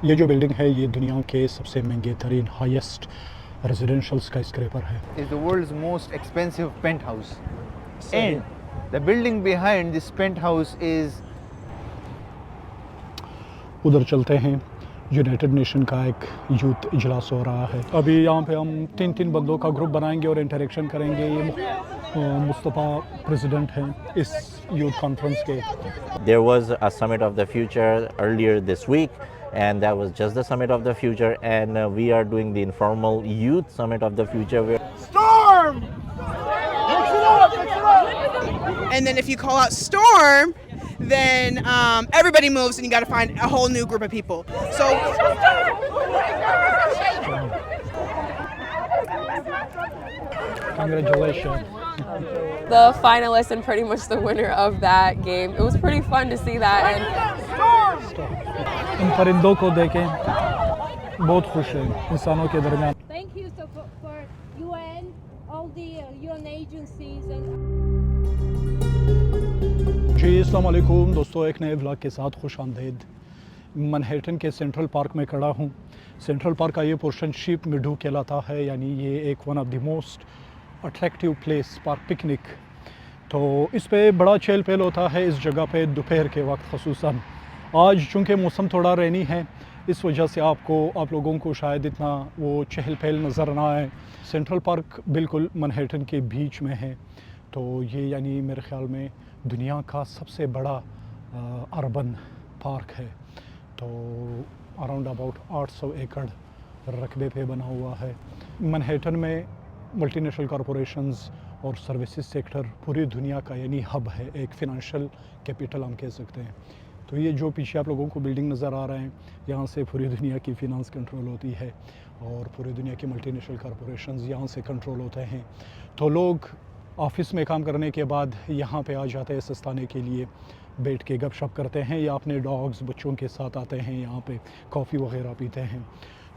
ये जो बिल्डिंग है ये दुनिया के सबसे महंगे तरीन हाईएस्ट रेजिडेंशियल स्काईस्क्रेपर है। Is the world's most expensive penthouse. And the building behind this penthouse is उधर चलते हैं, यूनाइटेड नेशन का एक यूथ इजलास हो रहा है। अभी यहाँ पे हम तीन बंदों का ग्रुप बनाएंगे और इंटरेक्शन करेंगे। ये मुस्तफ़ा प्रेसिडेंट हैं इस यूथ कॉन्फ्रेंस के। There was a summit of the future earlier this week, and that was just the summit of the future, and we are doing the informal youth summit of the future. Storm! And then if you call out storm, then everybody moves and you got to find a whole new group of people. So Congratulations. The finalist and pretty much the winner of that game. It was pretty fun to see that. इन परिंदों को देखें, बहुत खुश हैं इंसानों के दरमियान। Thank you for UN, all the UN agencies and जी अस्सलाम वालेकुम दोस्तों, एक नए व्लॉग के साथ खुश आमदीद। मैनहट्टन के सेंट्रल पार्क में खड़ा हूँ। सेंट्रल पार्क का ये पोर्शन शीप मिडू कहलाता है, यानी ये एक one of the most attractive place park picnic. तो इस पे बड़ा चहल पहल होता है इस जगह पे दोपहर के वक्त ख़ुसूसन। आज चूँकि मौसम थोड़ा रेनी है, इस वजह से आप लोगों को शायद इतना वो चहल पहल नज़र ना आए। सेंट्रल पार्क बिल्कुल मैनहट्टन के बीच में है, तो ये यानी मेरे ख़्याल में दुनिया का सबसे बड़ा अर्बन पार्क है। तो अराउंड अबाउट 800 एकड़ रकबे पे बना हुआ है। मैनहट्टन में मल्टीनेशनल कॉरपोरेशंस और सर्विसेज सेक्टर पूरी दुनिया का यानी हब है, एक फ़िनंशियल कैपिटल हम कह सकते हैं। तो ये जो पीछे आप लोगों को बिल्डिंग नज़र आ रहे हैं, यहाँ से पूरी दुनिया की फ़िनांस कंट्रोल होती है और पूरी दुनिया की मल्टीनेशनल कॉरपोरेशंस यहाँ से कंट्रोल होते हैं। तो लोग ऑफिस में काम करने के बाद यहाँ पे आ जाते हैं सस्ताने के लिए, बैठ के गपशप करते हैं या अपने डॉग्स बच्चों के साथ आते हैं, यहाँ पे कॉफ़ी वगैरह पीते हैं।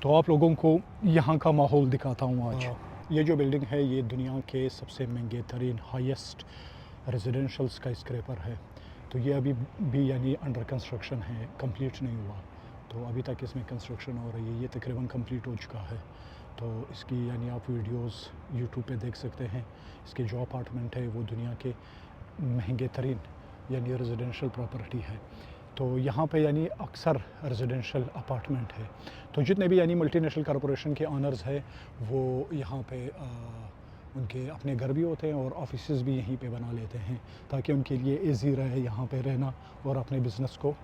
तो आप लोगों को यहाँ का माहौल दिखाता हूँ आज। ये जो बिल्डिंग है ये दुनिया के सबसे महंगे तरीन हाईएस्ट रेजिडेंशियल स्काईस्क्रेपर है। तो ये अभी भी यानी अंडर कंस्ट्रक्शन है, कंप्लीट नहीं हुआ। तो अभी तक इसमें कंस्ट्रक्शन हो रही है, ये तकरीबन कंप्लीट हो चुका है। तो इसकी यानी आप वीडियोस यूट्यूब पे देख सकते हैं। इसके जो अपार्टमेंट है वो दुनिया के महंगे तरीन यानी रेजिडेंशियल प्रॉपर्टी है। तो यहाँ पे यानी अक्सर रेजिडेंशियल अपार्टमेंट है। तो जितने भी यानी मल्टीनेशनल कॉरपोरेशन के ऑनर्स है वो यहाँ पे उनके अपने घर भी होते हैं और ऑफिसेज भी यहीं पे बना लेते हैं, ताकि उनके लिए इजी रहे यहाँ पे रहना और अपने बिज़नेस को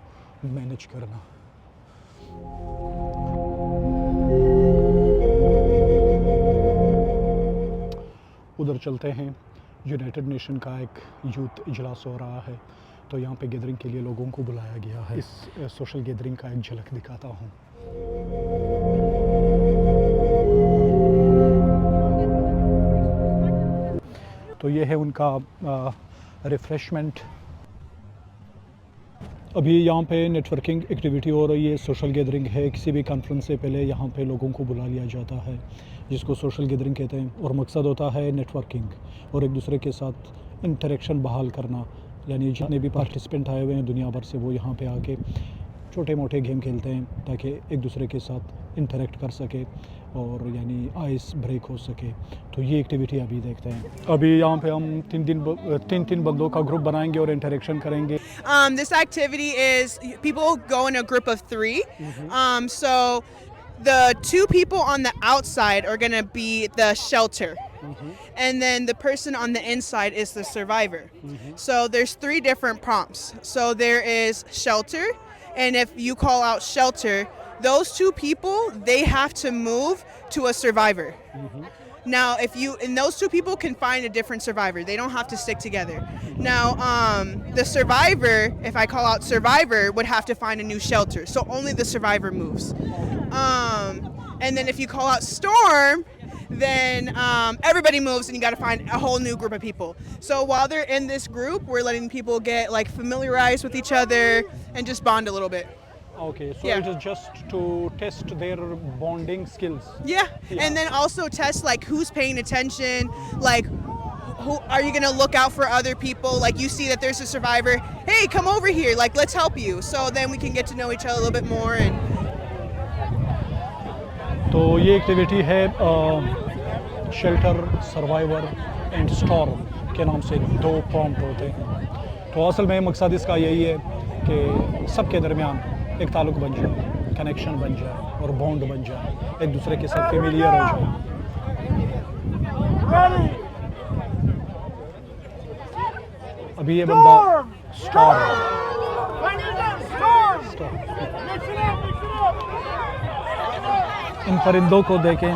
मैनेज करना। उधर चलते हैं, यूनाइटेड नेशन का एक यूथ इजलास हो रहा है, तो यहाँ पे गैदरिंग के लिए लोगों को बुलाया गया है। इस सोशल गैदरिंग का एक झलक दिखाता हूँ। तो ये है उनका रिफ़्रेशमेंट। अभी यहाँ पे नेटवर्किंग एक्टिविटी हो रही है, सोशल गैदरिंग है। किसी भी कॉन्फ्रेंस से पहले यहाँ पे लोगों को बुला लिया जाता है, जिसको सोशल गैदरिंग कहते हैं, और मकसद होता है नेटवर्किंग और एक दूसरे के साथ इंटरेक्शन बहाल करना। यानी जितने भी पार्टिसिपेंट आए हुए हैं दुनिया भर से, वो यहाँ पे आके छोटे मोटे गेम खेलते हैं ताकि एक दूसरे के साथ इंटरेक्ट कर सके और यानी आइस ब्रेक हो सके। तो ये एक्टिविटी अभी देखते हैं। अभी यहाँ पे हम तीन बंदों का ग्रुप बनाएंगे और इंटरेक्शन करेंगे। this activity is people go in a group of 3. So the 2 people on the outside are going to be the shelter. And then the person on the inside is the survivor. So there's 3 different prompts. So there is shelter, and if you call out shelter, those 2 people, they have to move to a survivor. Now, and those 2 people can find a different survivor. They don't have to stick together. Now, the survivor, if I call out survivor, would have to find a new shelter. So only the survivor moves. And then if you call out storm, then everybody moves and you got to find a whole new group of people. So while they're in this group, we're letting people get like familiarized with each other and just bond a little bit. Okay, so Yeah. it is just to test their bonding skills. Yeah. And then also test like who's paying attention, like who are you going to look out for other people? Like you see that there's a survivor, hey, come over here, like let's help you. So then we can get to know each other a little bit more. And तो ये activity है shelter, survivor and storm के नाम से 2 prompt होते हैं। तो असल में मकसद इसका यही है कि सबके दरमियान एक ताल्लुक़ बन जाए, कनेक्शन बन जाए और बॉन्ड बन जाए, एक दूसरे के साथ फेमिलियर हो जाए। अभी ये बंदा स्टॉर्म इन परिंदों को देखें,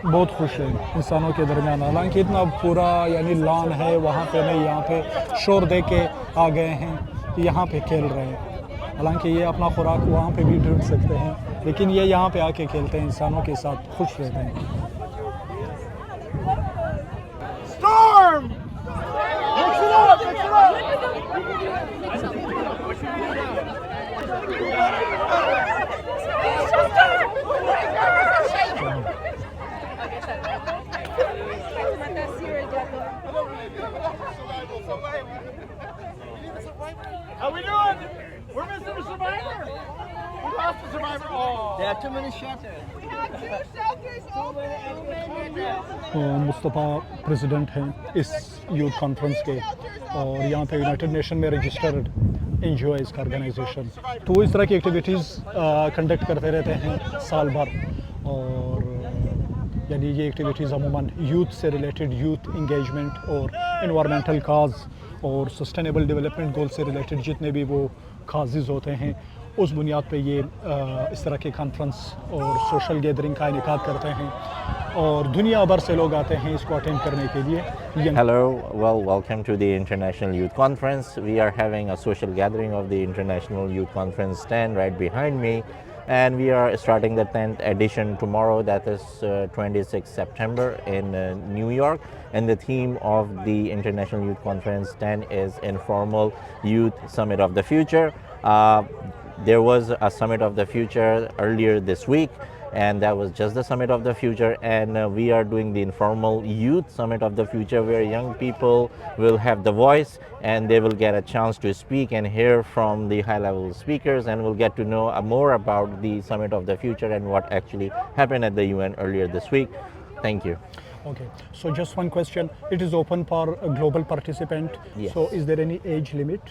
बहुत खुश है इंसानों के दरमियान। हालांकि इतना पूरा यानी लॉन है, वहाँ पे नहीं, यहाँ पे शोर दे के आ गए हैं, यहाँ पे खेल रहे हैं। हालांकि ये अपना खुराक वहाँ पे भी ढूंढ सकते हैं, लेकिन ये यहाँ पे आके खेलते हैं, इंसानों के साथ खुश रहते हैं। Storm! Mix it up, mix it up! How we doing? We're missing a survivor. We lost a survivor. Oh. They have too many shelters. We have 2 shelters open. Mustafa president हैं इस यूथ कॉन्फ्रेंस के, और यहाँ पे United nation में registered NGO है इसका organisation. तो इस तरह की एक्टिविटीज़ कंडक्ट करते रहते हैं साल भर, और यानी ये एक्टिविटीज़ अमूमन यूथ से रिलेटेड, यूथ इंगेजमेंट और इन्वायरमेंटल काज और सस्टेनेबल डेवलपमेंट गोल से रिलेटेड जितने भी वो काजेज़ होते हैं, उस बुनियाद पे ये इस तरह के कॉन्फ्रेंस और सोशल गैदरिंग का इनेकाद करते हैं, और दुनिया भर से लोग आते हैं इसको अटेंड करने के लिए। Hello, well, welcome to the International Youth Conference. We are having a social gathering of the International Youth Conference stand right behind me, and we are starting the 10th edition tomorrow, that is 26 September in New York, and the theme of the International Youth Conference stand is Informal Youth Summit of the Future. There was a Summit of the Future earlier this week, and that was just the Summit of the Future, and we are doing the Informal Youth Summit of the Future, where young people will have the voice and they will get a chance to speak and hear from the high-level speakers, and will get to know more about the Summit of the Future and what actually happened at the UN earlier this week. Thank you. Okay, so just one question. It is open for a global participant. Yes. So is there any age limit?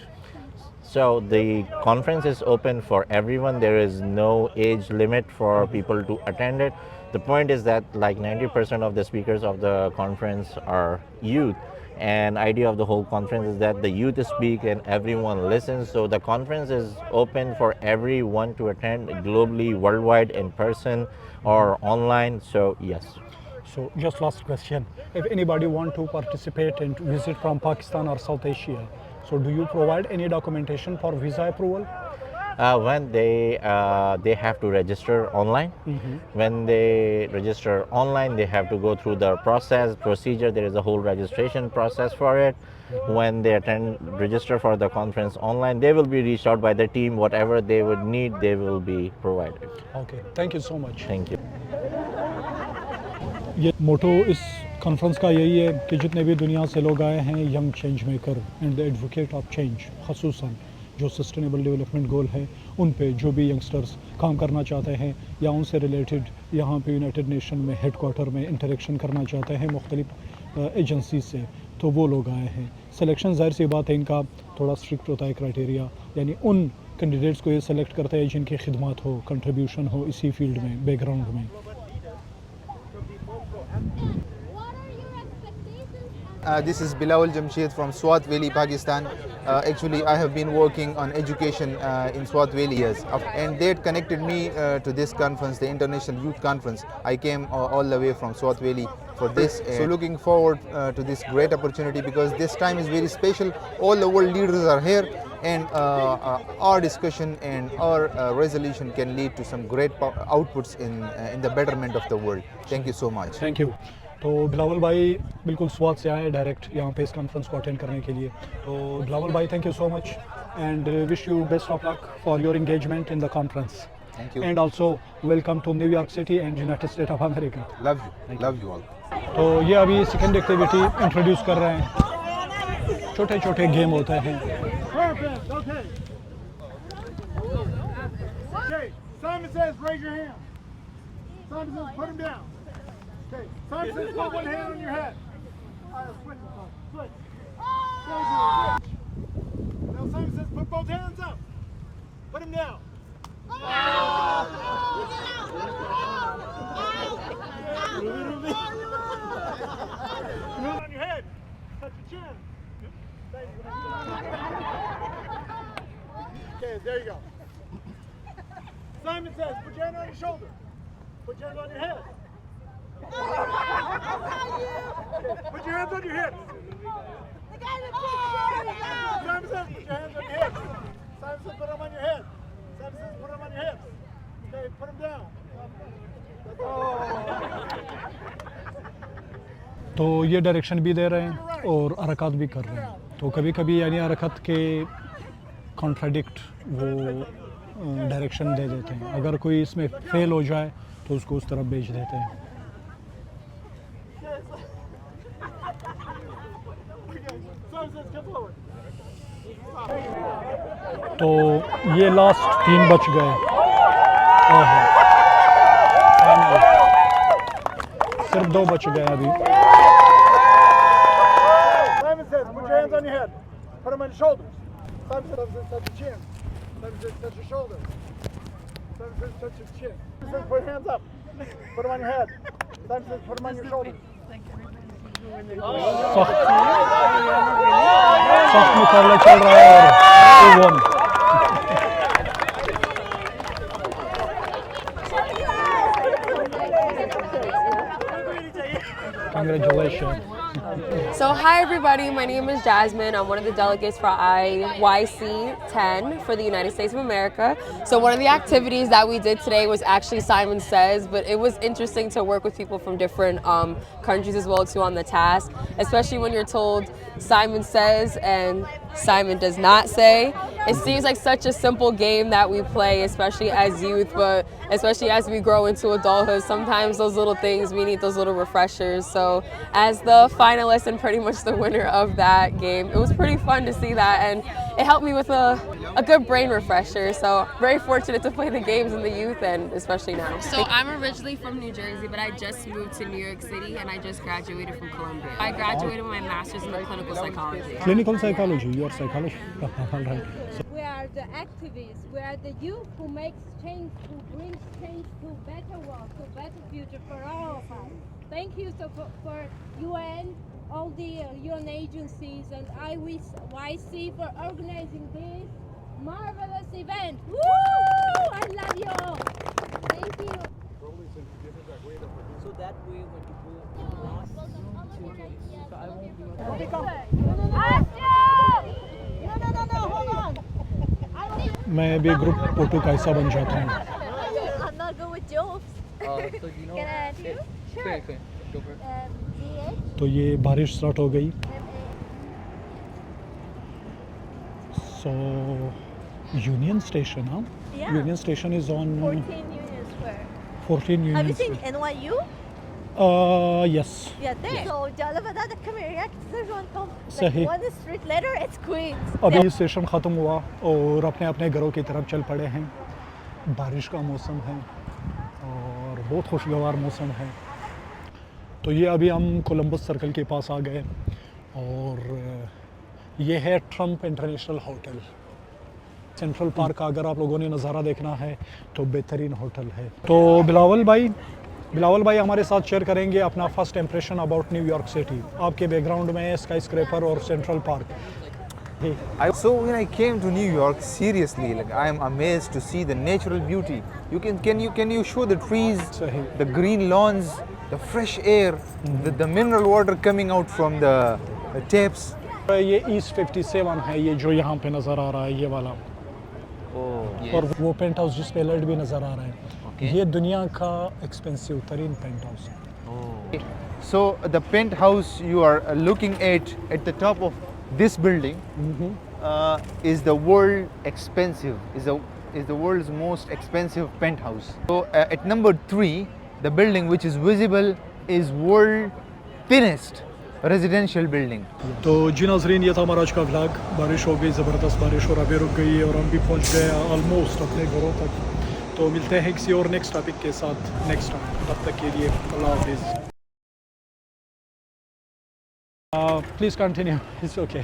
So the conference is open for everyone. There is no age limit for people to attend it. The point is that like 90% of the speakers of the conference are youth, and idea of the whole conference is that the youth speak and everyone listens. So the conference is open for everyone to attend globally, worldwide, in person or online. So yes. So just last question. If anybody want to participate and visit from Pakistan or South Asia, so do you provide any documentation for visa approval? When they have to register online. When they register online, they have to go through the procedure. There is a whole registration process for it. When they register for the conference online, they will be reached out by the team. Whatever they would need, they will be provided. Okay, thank you so much. Thank you. ये मोटो इस conference का यही है कि जितने भी दुनिया से लोग आए हैं, young change maker and the advocate of change, ख़ुसूसन जो सस्टेनेबल डेवलपमेंट गोल है उन पे जो भी यंगस्टर्स काम करना चाहते हैं या उनसे रिलेटेड यहाँ पे यूनाइटेड नेशन में हेडक्वार्टर में इंटरेक्शन करना चाहते हैं मुख्तलिफ एजेंसी से, तो वो लोग आए हैं। सिलेक्शन ज़ाहिर सी बात है इनका थोड़ा स्ट्रिक्ट होता है क्राइटेरिया, यानी उन कैंडिडेट्स को ये सेलेक्ट करते हैं जिनकी खिदमत हो, कंट्रीब्यूशन हो इसी फील्ड में, बैकग्राउंड में। This is Bilal Jamshed from Swat Valley, Pakistan. Actually, I have been working on education in Swat Valley years, and they had connected me to this conference, the International Youth Conference. I came all the way from Swat Valley for this. So looking forward to this great opportunity, because this time is very special. All the world leaders are here, and our discussion and our resolution can lead to some great outputs in the betterment of the world. Thank you so much. Thank you. तो बिलावल भाई बिल्कुल स्वात से आए direct यहाँ पे इस conference को attend करने के लिए। तो बिलावल भाई, thank you so much and wish you best of luck for your engagement in the conference. Thank you. And also welcome to New York city and United State of America. Love you all. तो ये अभी second activity introduce कर रहे हैं। छोटे छोटे game होते हैं। Perfect. Okay. Okay. Simon says, raise your hand. Simon says put him down. Okay. Simon says put one hand on your head. All right, switch. Switch. Now Simon says put both hands up. Put him down. On your head. Touch your chin. Okay, there you go. Simon says, put your hand on your shoulder. Put your hands on your head. Okay, put your hands on your hips. Simon says, put your hands on your hips. Simon says, put them on your head. Simon says, put them on your hips. Okay, put them down. तो ये direction भी दे रहे हैं और हरकत भी कर रहे हैं। तो कभी कभी यानी हरकत के कॉन्ट्राडिक्ट वो डायरेक्शन दे देते हैं। अगर कोई इसमें फेल हो जाए तो उसको उस तरफ भेज देते हैं। तो ये लास्ट 3 बच गए। सिर्फ 2 बच गए अभी। Simon says, put your hands on your head. Put them on your shoulders. Simon says, touch your chin. Simon says, touch your shoulders. Simon says, touch your chin. Simon says, put your hands up. Put them on your head. Simon says, put them on your shoulders. सख्त मुकाबला चल रहा है और 2-1। Congratulations. So hi everybody, my name is Jasmine. I'm one of the delegates for IYC 10 for the United States of America. So one of the activities that we did today was actually Simon Says, but it was interesting to work with people from different countries as well too on the task, especially when you're told Simon says and Simon does not say. It seems like such a simple game that we play, especially as youth, but especially as we grow into adulthood, sometimes those little things, we need those little refreshers. So as the finalist and pretty much the winner of that game, it was pretty fun to see that, and it helped me with a good brain refresher. So very fortunate to play the games in the youth and especially now. So I'm originally from New Jersey, but I just moved to New York City and I just graduated from Columbia. I graduated with my master's in clinical psychology. Clinical psychology, you are psychologist. All right. So, We are the activists. We are the youth who makes change, who brings change to better world, to better future for all of us. Thank you for UN, all the UN agencies, and IYC for organizing this marvelous event. Woo! I love you all. Thank you. So that way when you go across so I won't be No, hold on. मैं भी group photo का हिस्सा बन जाता हूँ। I'm not good with jokes. so do you know Can I add you? Sure. Go for it. GH. तो ये बारिश स्टार्ट हो गई। So Union Station, huh? Yeah. Union Station is on 14 Union Square. 14 Union Have you seen Square. NYU? Yes. Yeah, there. So Jalabada, come here. Yeah, there's one come. Sahi. Like 1 street later, it's Queens. अभी session ख़त्म हुआ और अपने अपने घरों की तरफ चल पड़े हैं। बारिश का मौसम है और बहुत खुशगवार मौसम है। तो ये अभी हम कोलंबस सर्कल के पास आ गए और ये है Trump international hotel. Central park का अगर आप लोगों ने नज़ारा देखना है तो बेहतरीन होटल है। तो बिलावल भाई हमारे साथ शेयर करेंगे अपना first impression about New York city. आपके बैकग्राउंड में स्काई स्क्रैपर और central park. So when I came to New York, seriously, like I am amazed to see the natural beauty. Can you show the trees, Sahi. the green lawns, the fresh air, the mineral water coming out from the taps. ये east 57 है, ये जो यहाँ पे नज़र आ रहा है ये वाला। और वो पेंट हाउस जिस पे लाइट भी नज़र आ रहा है, ये दुनिया का एक्सपेंसिव तरीन पेंट हाउस है। So the penthouse you are looking at the top of this building is the world's most expensive penthouse. So at number 3, the building which is visible is world thinnest residential building. तो जी नाज़रीन, ये था हमारा आज का vlog. बारिश हो गई, ज़बरदस्त बारिश और अभी रुक गई है और हम भी पहुंच गए ऑलमोस्ट अपने घरों तक। तो मिलते हैं किसी और नेक्स्ट टॉपिक के साथ नेक्स्ट टाइम, तब तक के लिए अल्लाह हाफिज़। Please continue, it's okay.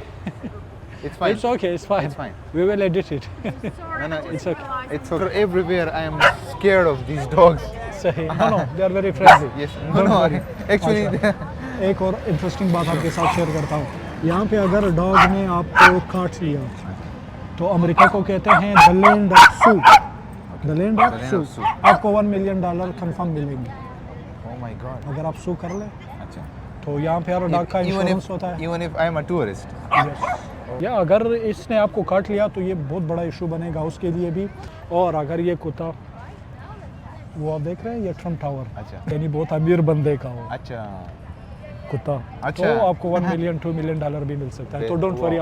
It's fine. It's okay, it's fine. It's fine. We will edit it. No, no, It's okay. It's okay. Everywhere I am scared of these dogs. सही, no, no, they are very friendly. Yes. No, Don't no. worry. Actually, अच्छा, एक और interesting बात आपके साथ share करता हूँ। यहाँ पे अगर डॉग ने आपको काट लिया तो अमेरिका को कहते हैं the land of sue, the land of sue. आपको $1 मिलियन कंफर्म मिलेंगे oh my God. अगर आप सू कर ले। अच्छा. तो यहाँ पे हर डॉग का इंश्योरेंस होता है। Even if I am a tourist. या अगर इसने आपको काट लिया तो ये बहुत बड़ा इशू बनेगा उसके लिए भी। और अगर ये कुत्ता, वो आप देख रहे हैं ये ट्रम्प टावर, अच्छा। यानी बहुत अमीर बंदे का हो अच्छा. कुत्ता, अच्छा। तो आपको $1 मिलियन $2 मिलियन भी मिल सकता है। तो डोंट वरी।